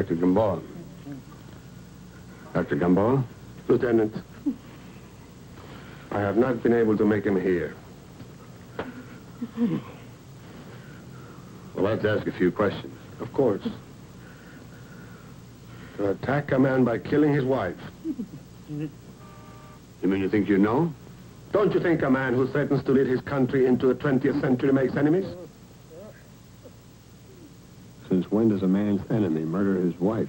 Dr. Gamboa. Dr. Gamboa? Lieutenant, I have not been able to make him hear. We'll have to ask a few questions. Of course. To attack a man by killing his wife. You mean you think you know? Don't you think a man who threatens to lead his country into the 20th century makes enemies? Since when does a man's enemy murder his wife?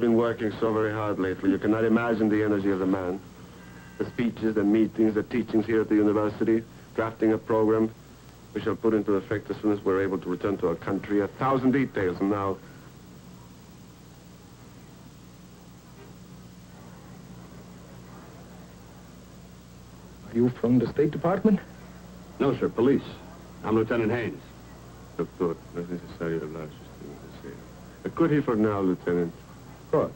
Working so very hard lately. You cannot imagine the energy of the man. The speeches, the meetings, the teachings here at the university, drafting a program we shall put into effect as soon as we're able to return to our country. 1,000 details, and now... Are you from the State Department? No, sir, police. I'm Lieutenant Haynes. Doctor, not necessary to large thing to say. Could he for now, Lieutenant? Of course.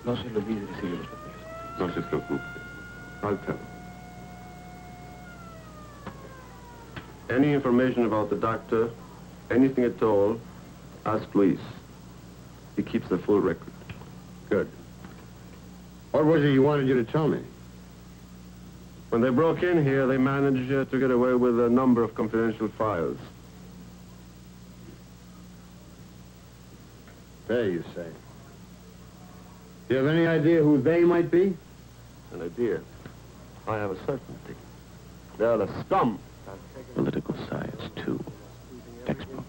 No se le olvide decirle los papeles. No se preocupe. I'll tell him. Any information about the doctor, anything at all, ask Luis. He keeps the full record. Good. What was it you wanted you to tell me? When they broke in here, they managed to get away with a number of confidential files. There, you say. Do you have any idea who they might be? An idea? I have a certainty. They're the scum. Political science, too. Textbook.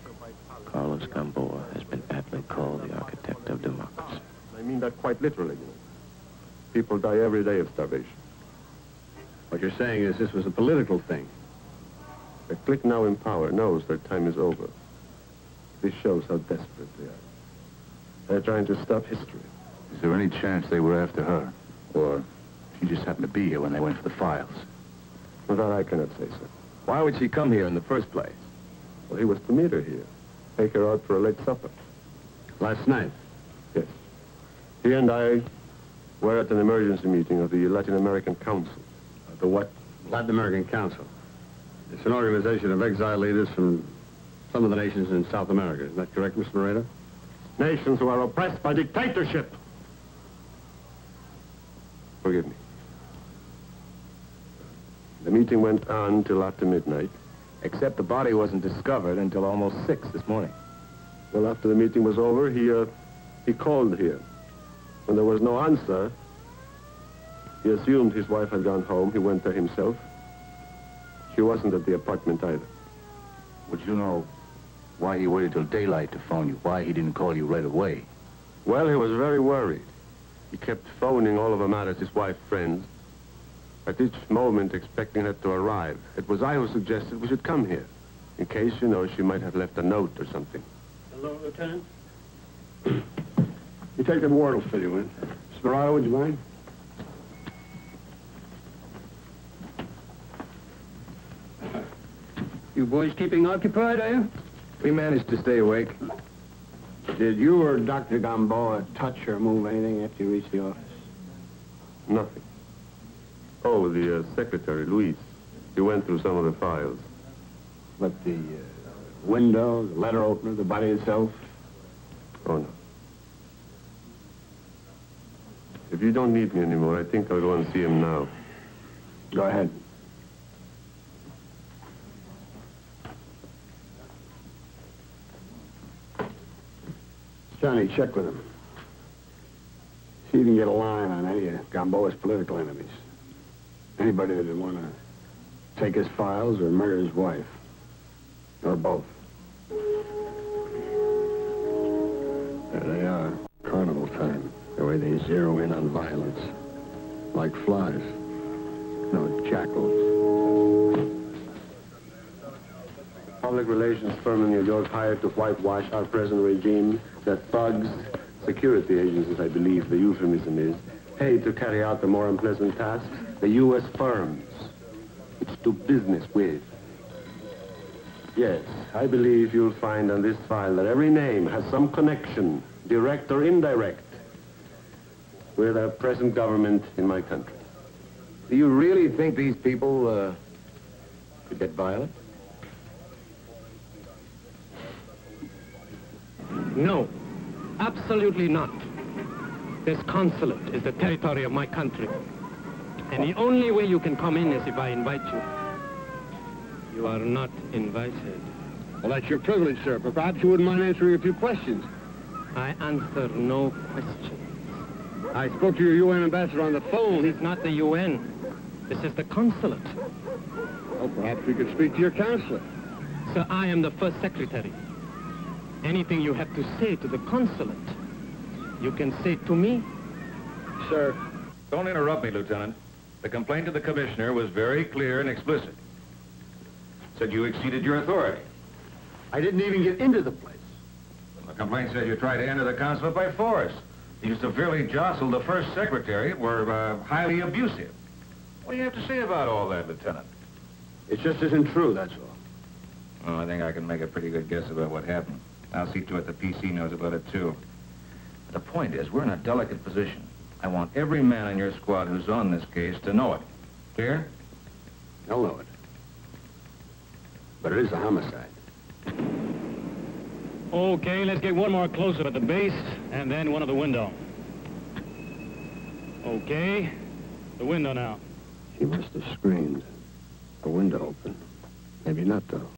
Carlos Gamboa has been aptly called the architect of democracy. I mean that quite literally, you know. People die every day of starvation. What you're saying is this was a political thing. The clique now in power knows their time is over. This shows how desperate they are. They're trying to stop history. Is there any chance they were after her? Or she just happened to be here when they went for the files? Well, that I cannot say, sir. Why would she come here in the first place? Well, he was to meet her here. Take her out for a late supper. Last night? Yes. He and I were at an emergency meeting of the Latin American Council. The what? Latin American Council. It's an organization of exile leaders from some of the nations in South America. Is that correct, Mr. Moreno? Nations who are oppressed by dictatorship. Forgive me. The meeting went on till after midnight. Except the body wasn't discovered until almost 6 this morning. Well, after the meeting was over, he called here. When there was no answer, he assumed his wife had gone home. He went there himself. She wasn't at the apartment either. Would you know why he waited till daylight to phone you? Why he didn't call you right away? Well, he was very worried. He kept phoning all of them out as his wife's friends, at each moment expecting her to arrive. It was I who suggested we should come here, in case, you know, she might have left a note or something. Hello, Lieutenant. Detective Ward will fill you in. Sperado, would you mind? You boys keeping occupied, are you? We managed to stay awake. Did you or Dr. Gamboa touch or move anything after you reached the office? Nothing. Oh, the secretary, Luis. He went through some of the files. But the window, the letter opener, the body itself? Oh, no. If you don't need me anymore, I think I'll go and see him now. Go ahead. Johnny, check with him. See if you can get a line on any of Gamboa's political enemies. Anybody that would want to take his files or murder his wife. Or both. There they are. Carnival time. The way they zero in on violence. Like flies. No, jackals. Public relations firm in New York hired to whitewash our present regime that thugs, security agencies, I believe the euphemism is, paid to carry out the more unpleasant tasks, the U.S. firms which do business with. Yes, I believe you'll find on this file that every name has some connection, direct or indirect, with the present government in my country. Do you really think these people could get violent? No, absolutely not. This consulate is the territory of my country. And the only way you can come in is if I invite you. You are not invited. Well, that's your privilege, sir, but perhaps you wouldn't mind answering a few questions. I answer no questions. I spoke to your UN ambassador on the phone. This is not the UN. This is the consulate. Well, perhaps we could speak to your counselor. Sir, I am the first secretary. Anything you have to say to the consulate, you can say to me. Sir. Don't interrupt me, Lieutenant. The complaint to the commissioner was very clear and explicit. Said you exceeded your authority. I didn't even get into the place. The complaint says you tried to enter the consulate by force. You severely jostled the first secretary, were highly abusive. What do you have to say about all that, Lieutenant? It just isn't true, that's all. Oh, I think I can make a pretty good guess about what happened. I'll see to it the PC knows about it, too. The point is, we're in a delicate position. I want every man in your squad who's on this case to know it. Clear? They'll know it. But it is a homicide. Okay, let's get one more close-up at the base, and then one at the window. Okay, the window now. He must have screamed. The window open. Maybe not, though.